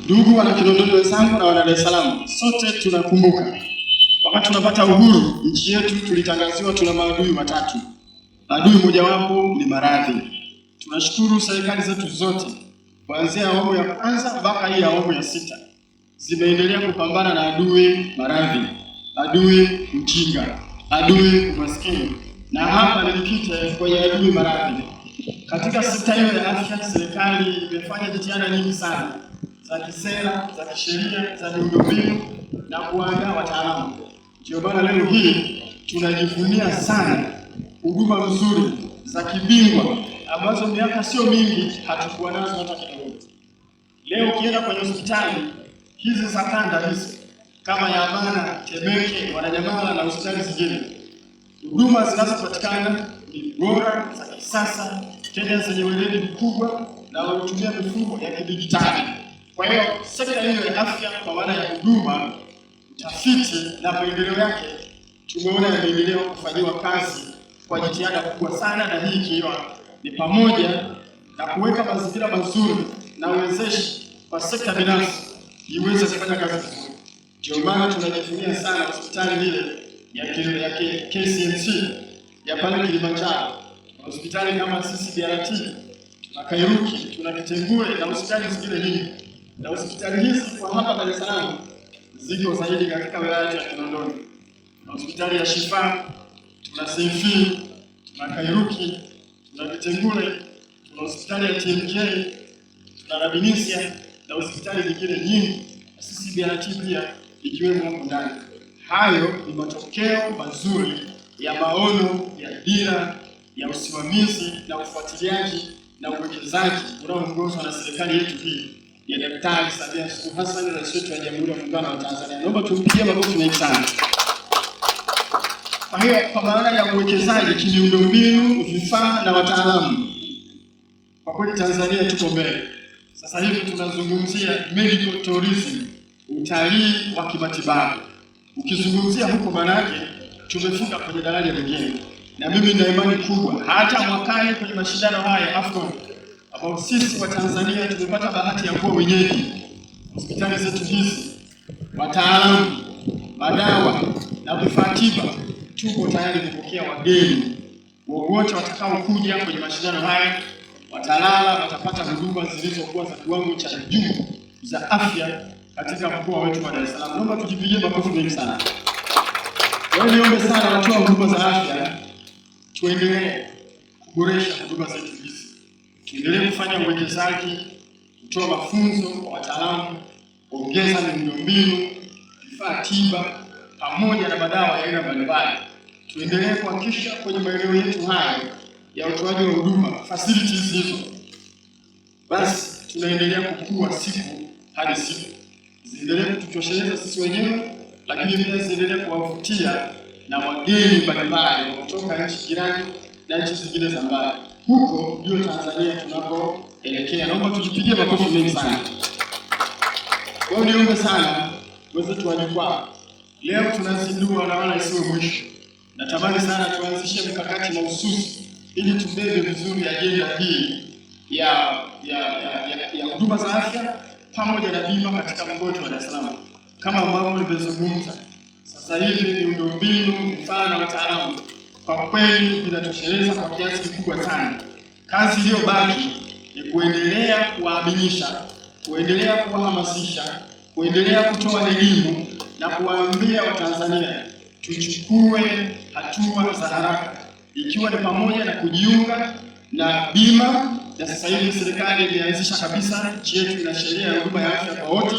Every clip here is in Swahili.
Ndugu wana Kinondoni wenzangu na wana Dar es Salaam, sote tunakumbuka wakati tunapata uhuru nchi yetu tulitangaziwa tuna maadui matatu. Adui mojawapo ni maradhi. Tunashukuru serikali zetu zote kuanzia awamu ya kwanza mpaka hii awamu ya 6 zimeendelea kupambana na adui maradhi, adui ujinga, adui umaskini. Na hapa nilikite kwenye adui maradhi. Katika sekta hiyo ya afya, serikali imefanya jitihada nyingi sana za kisera, za kisheria, za miundombinu na kuandaa wataalamu. Ndio maana leo hii tunajivunia sana huduma nzuri za kibingwa ambazo miaka sio mingi hatukuwa nazo hata kidogo. Leo ukienda kwenye hospitali hizi za kanda hizi kama ya Amana, Temeke, Wananyamala na hospitali zingine, huduma zinazopatikana ni bora, za kisasa, tena zenye weledi mkubwa na wanatumia mifumo ya kidijitali. Kwa hiyo sekta hiyo ya afya kwa maana ya huduma, utafiti na maendeleo yake tumeona yameendelea kufanywa kazi kwa jitihada kubwa sana, na hii ikiwa ni pamoja na kuweka mazingira mazuri na uwezeshi kwa sekta binafsi iweze kufanya kazi vizuri. Ndio maana tunajivunia sana hospitali ile ya KCMC ya pale Kilimanjaro, hospitali kama CCBRT, tuna Kairuki, tuna Kitengule na hospitali zingine nyingi. Na hospitali hizi kwa hapa Dar es Salaam ziko zaidi katika wilaya ya Kinondoni. Na hospitali ya Shifa, tuna Sefi, tuna Kairuki, tuna Kitengule, tuna hospitali ya TMK, tuna Rabinisia na hospitali nyingine nyingi, CCBRT pia ikiwemo hapo ndani. Hayo ni matokeo mazuri ya maono ya dira ya usimamizi na ufuatiliaji na uwekezaji unaoongozwa na serikali yetu hii ya Daktari Samia Suluhu Hassan, rais wetu wa Jamhuri ya Muungano wa Tanzania. Naomba tumpigie makofi mengi sana. Kwa hiyo kwa maana ya uwekezaji kimiundombinu, vifaa na wataalamu, kwa kweli Tanzania tuko mbele. Sasa hivi tunazungumzia medical tourism, utalii wa kimatibabu. Ukizungumzia huko maana yake tumefika kwenye daraja lingine. Na mimi nina imani kubwa hata mwakani kwenye mashindano haya AFCON, ambao sisi wa Tanzania tumepata bahati ya kuwa wenyeji, hospitali zetu hizi, wataalamu, madawa na vifaa tiba, tuko tayari kupokea wageni wowote watakao kuja kwenye mashindano haya. Watalala, watapata huduma zilizokuwa za kiwango cha juu za afya katika mkoa wetu wa Dar es Salaam. Naomba tujipigie makofi mengi sana. Wewe niombe sana watoa huduma za afya, tuendelee kuboresha huduma zetu hizi. Tuendelee kufanya uwekezaji, kutoa mafunzo kwa wataalamu, kuongeza miundombinu, vifaa tiba pamoja na madawa ya aina mbalimbali. Tuendelee kuhakikisha kwenye maeneo yetu haya ya utoaji wa huduma, facilities hizo, basi tunaendelea kukua siku hadi siku. Ziendelee kututosheleza sisi wenyewe, lakini pia ziendelee kuwavutia na wageni mbalimbali kutoka nchi jirani na nchi zingine za mbali. Huko ndio Tanzania tunapoelekea. Naomba tujipigie makofi mengi sana. Kwa hiyo niombe sana wenzetu wa jukwaa, leo tunazindua na wala isiwe mwisho. Natamani sana tuanzishe mikakati mahususi ili tubebe vizuri ajenda hii ya huduma za afya pamoja na bima katika mkoa wetu wa Dar es Salaam. Kama ambavyo nimezungumza, sasa hivi miundombinu, vifaa na wataalamu kwa kweli vinatosheleza kwa kiasi kikubwa sana. Kazi iliyobaki ni kuendelea kuwaaminisha, kuendelea kuwahamasisha, kuendelea kutoa elimu na kuwaambia Watanzania tuchukue hatua za haraka, ikiwa ni pamoja na kujiunga na bima. Na sasa hivi serikali ilianzisha kabisa, nchi yetu ina sheria ya huduma ya afya kwa wote.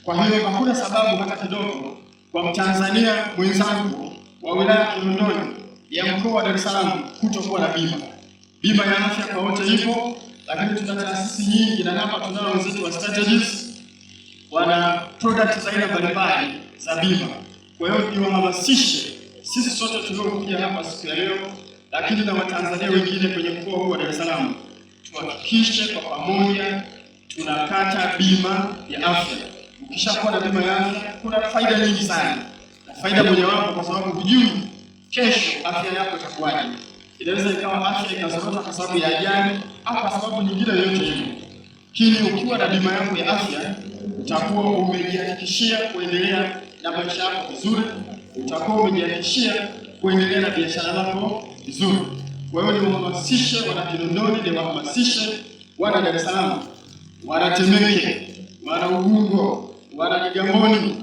Kwa hiyo hakuna sababu hata kidogo kwa Mtanzania mwenzangu wa wilaya ya Kinondoni ya mkoa wa Dar es Salaam kutokuwa na bima. Bima ya afya kwa wote ipo, lakini tuna taasisi nyingi, na hapa tunao wenzetu wa strategies wana product za aina mbalimbali za bima. Kwa hiyo niwahamasishe sisi sote tuliokuja hapa siku ya leo, lakini na Watanzania wengine kwenye mkoa huu wa Dar es Salaam, tuhakikishe kwa pamoja tunakata bima ya afya. Ukishakuwa na bima ya afya kuna faida nyingi sana. Na faida mojawapo, kwa sababu hujui kesho afya yako itakuwaje. Inaweza ikawa afya ikazorota kwa sababu ya ajali au kwa sababu nyingine yoyote ile. Lakini ukiwa na bima yako ya afya utakuwa umejihakikishia kuendelea na maisha yako vizuri, utakuwa umejihakikishia kuendelea na biashara yako vizuri. Kwa hiyo niwahamasishe wana Kinondoni, niwahamasishe wana Dar es Salaam, wana Temeke, wana Ubungo, wana Kigamboni,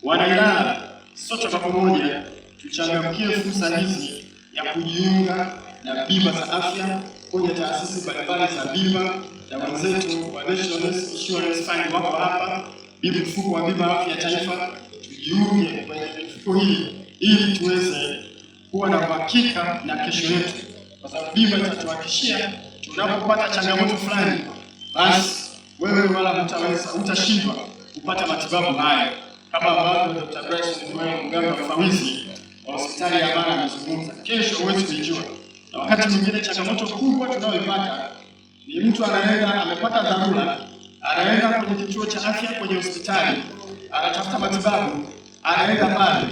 wana Ilala, sote kwa pamoja tuchangamkie fursa hizi ya kujiunga na bima za afya kwenye taasisi mbalimbali za bima na wenzetu wa National Insurance Fund wako hapa, mfuko wa bima afya taifa. Tujiunge kwenye mfuko hii ili tuweze kuwa na uhakika na kesho yetu, kwa sababu bima itatuhakikishia tunapopata changamoto fulani, basi wewe wala utashindwa kupata matibabu haya, kama ambavyo Dr. Bryson Dumayo, mganga mfawidhi wa hospitali ya Amana amezungumza. Kesho huwezi kujua, na wakati mwingine changamoto kubwa tunayoipata ni mtu anaenda amepata dharura, anaenda kwenye kituo cha afya, kwenye hospitali, anatafuta matibabu, anaenda pale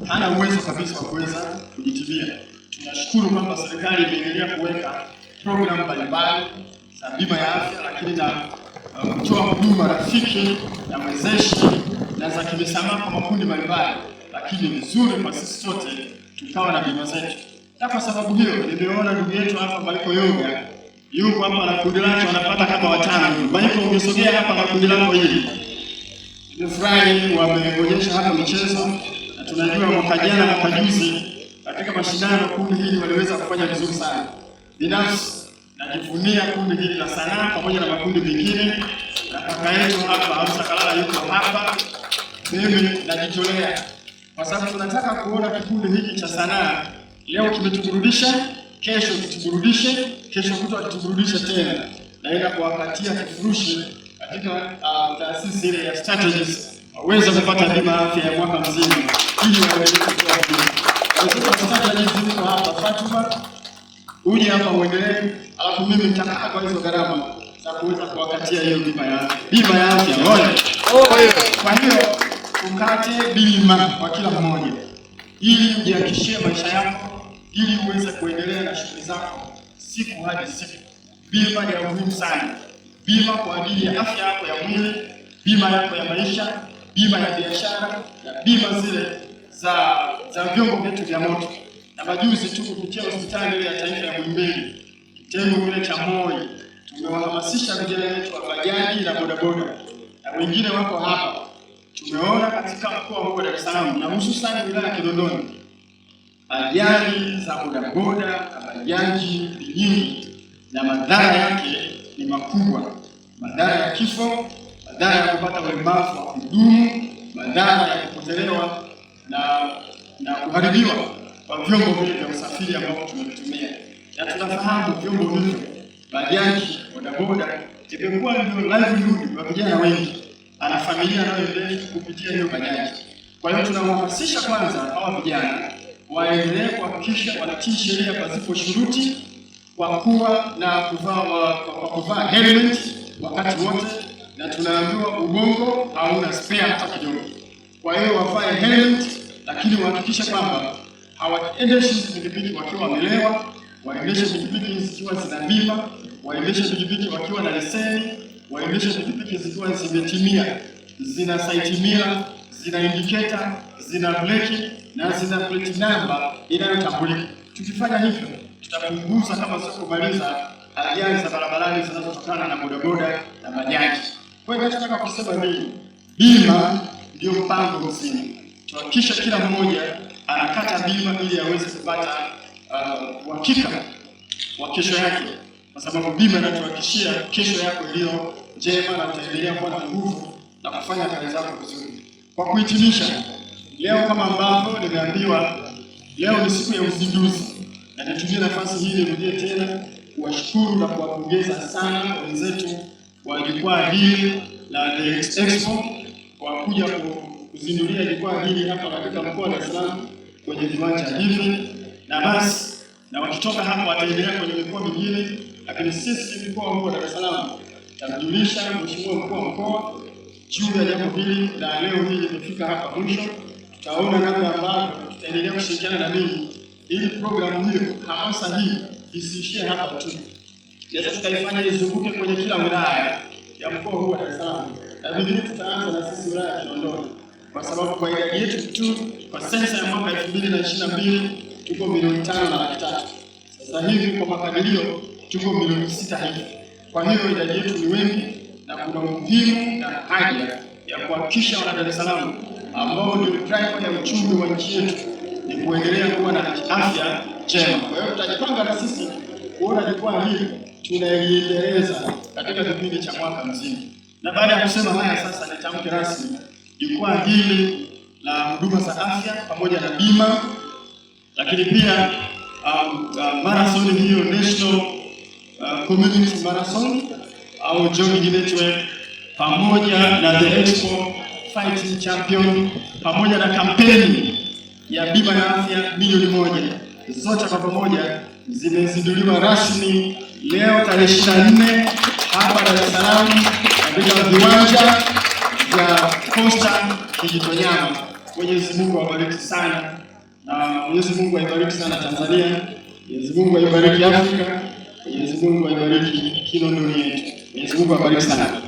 hana uwezo kabisa wa kuweza kujitibia. Tunashukuru kwamba serikali imeendelea kuweka programu mbalimbali za bima ya afya, lakini na kutoa huduma rafiki na wezeshi na za kimisamaha kwa makundi mbalimbali, lakini vizuri kwa sisi sote tukawa na bima zetu. Na kwa sababu hiyo nimeona ndugu yetu hapa Maiko Yoga yuko hapa na kundi lake wanapata kama 5. Maiko, ungesogea hapa na kundi lako hili. Nimefurahi wameonyesha hapa michezo, na tunajua mwaka jana na mwaka juzi katika mashindano kundi hili waliweza kufanya vizuri sana. Binafsi najivunia kundi hili la sanaa pamoja na makundi mengine, na kaka yetu hapa Hamza Kalala yuko hapa. Mimi najitolea kwa sababu tunataka kuona kikundi hiki cha sanaa leo kimetuburudisha, kesho kituburudishe, kesho kutwa kituburudishe tena. Naenda kuwakatia kifurushi katika taasisi ile ya Strategies waweze kupata bima afya ya mwaka mzima ili waweze kutoa bima. Kwa Strategies ziko hapa Fatuma, uje hapa uendelee, alafu mimi nitakaa kwa hizo gharama za kuweza kuwakatia hiyo bima ya afya. Kwa hiyo ukate bima kwa kila mmoja ili ujihakikishie maisha yako, ili uweze kuendelea na shughuli zako siku hadi siku. Bima ni muhimu sana. Bima kwa ajili ya afya yako ya mwili, bima yako ya maisha, bima ya biashara, na bima zile za vyombo vyetu vya moto. Na majuzi tu kupitia hospitali ya taifa ya Muhimbili, kitengo kile cha Moi, tumewahamasisha vijana wetu wa bajaji na bodaboda na wengine wako hapa. Tumeona katika mkoa huu wa Dar es Salaam na hususan wilaya ya Kinondoni, ajali za bodaboda na bajaji ni nyingi na madhara yake ni makubwa. Madhara ya kifo, madhara ya kupata ulemavu wa kudumu, madhara ya kupotelewa na kuharibiwa kwa vyombo vile vya usafiri ambavyo tumevitumia. Na tunafahamu vyombo hivyo, bajaji, bodaboda, imekuwa ndio livelihood wa vijana wengi, ana familia anayoendesha kupitia hiyo bajaji. Kwa hiyo tunawahamasisha kwanza hawa vijana waendelee kuhakikisha wanatii sheria pasipo shuruti, kwa kuwa na kuvaa helmet wakati wote, na tunaambiwa ubongo hauna spare hata kidogo. Kwa hiyo wavae helmet, lakini wahakikishe kwamba hawaendeshi pikipiki wakiwa wamelewa, waendeshe pikipiki zikiwa zina bima, waendeshe pikipiki wakiwa na leseni, waendeshe pikipiki zikiwa zimetimia, zina site mirror, zina indicator, zina breki na zina plate number inayotambulika. Tukifanya hivyo tutapunguza kama sio kumaliza ajali za barabarani zinazotokana na bodaboda na bajaji. Kwa hiyo nataka kusema nini? Bima ndio mpango mzima. Tuhakikishe kila mmoja anakata bima ili aweze kupata uhakika wa kesho yake, kwa sababu bima inatuhakikishia kesho yako iliyo njema na utaendelea kuwa na nguvu na kufanya kazi zako vizuri. Kwa kuhitimisha, leo kama ambavyo nimeambiwa, leo ni siku ya uzinduzi, na nitumie nafasi hii nirudie tena kuwashukuru na kuwapongeza sana wenzetu wa jukwaa hili la The Expo kwa kuja kuzindulia jukwaa hili hapa katika mkoa wa Dar es Salaam kwenye viwanja hivi, na basi na wakitoka hapa wataendelea kwenye mikoa mingine, lakini sisi mkoa huu wa Dar es Salaam tamjulisha Mheshimiwa Mkuu wa Mkoa juu ya jambo hili, na leo hii limefika hapa mwisho. Tutaona namna ambavyo tutaendelea kushirikiana na ninyi ili programu hiyo, hamasa hii isiishie hapa tu. Tunaweza tukaifanya izunguke kwenye kila wilaya ya mkoa huu wa Dar es Salaam, na vingine tutaanza na sisi wilaya ya Kinondoni, kwa sababu kwa idadi yetu tu kwa sensa ya mwaka 2022 tuko milioni 5.3. Sasa hivi kwa makadirio tuko milioni 6 hivi. Kwa hiyo idadi yetu ni wengi na kuna umuhimu na haja ya kuhakikisha wana Dar es Salaam ambao ndio driver ya uchumi wa nchi yetu ni kuendelea kuwa na afya njema. Kwa hiyo tutajipanga na sisi kuona jukwaa hili tunaliendeleza katika kipindi cha mwaka mzima. Na baada ya kusema haya, sasa nitamke rasmi jukwaa hili la huduma za afya pamoja na bima, lakini pia marathon hiyo National Community Marathon au Jogging Network pamoja na The Expo Fighting Champion pamoja na kampeni ya bima ya afya milioni 1, zote kwa pamoja zimezinduliwa rasmi leo tarehe 24 hapa Dar es Salaam katika viwanja vya Costa Kijitonyama. Mwenyezi Mungu awabariki sana, na Mwenyezi Mungu aibariki sana Tanzania, Mwenyezi Mungu aibariki Afrika, Mwenyezi Mungu aibariki Kinondoni yetu. Mwenyezi Mungu awabariki sana.